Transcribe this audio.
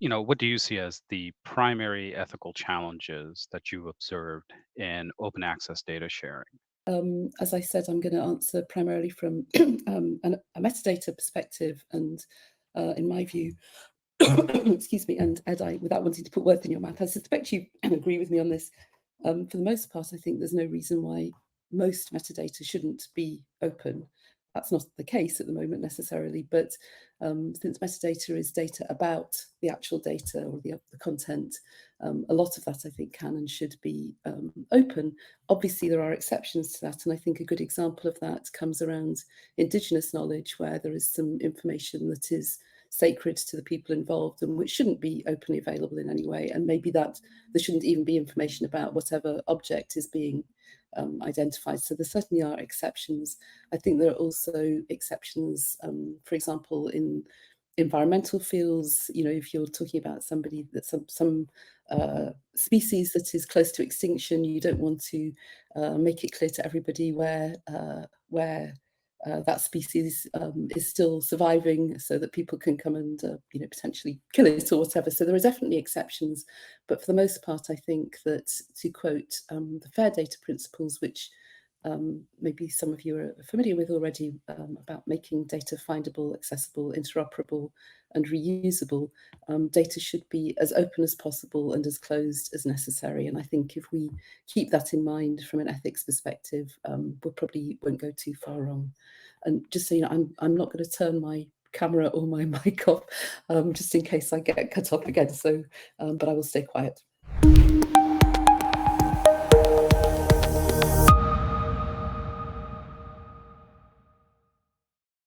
what do you see as the primary ethical challenges that you've observed in open access data sharing? As I said, I'm going to answer primarily from a metadata perspective, and in my view, excuse me, and Ed, without wanting to put words in your mouth, I suspect you agree with me on this. For the most part, I think there's no reason why most metadata shouldn't be open. That's not the case at the moment necessarily, but since metadata is data about the actual data or the content, a lot of that I think can and should be open. Obviously, there are exceptions to that, and I think a good example of that comes around Indigenous knowledge, where there is some information that is sacred to the people involved and which shouldn't be openly available in any way. And maybe that there shouldn't even be information about whatever object is being identified. So there certainly are exceptions. I think there are also exceptions, for example, in environmental fields. If you're talking about somebody that some species that is close to extinction, you don't want to make it clear to everybody where that species is still surviving, so that people can come and potentially kill it or whatever. So there are definitely exceptions, but for the most part, I think that, to quote the FAIR data principles, which maybe some of you are familiar with already, about making data findable, accessible, interoperable, and reusable. Data should be as open as possible and as closed as necessary. And I think if we keep that in mind from an ethics perspective, we probably won't go too far wrong. And just so you know, I'm not going to turn my camera or my mic off, just in case I get cut off again. So, but I will stay quiet.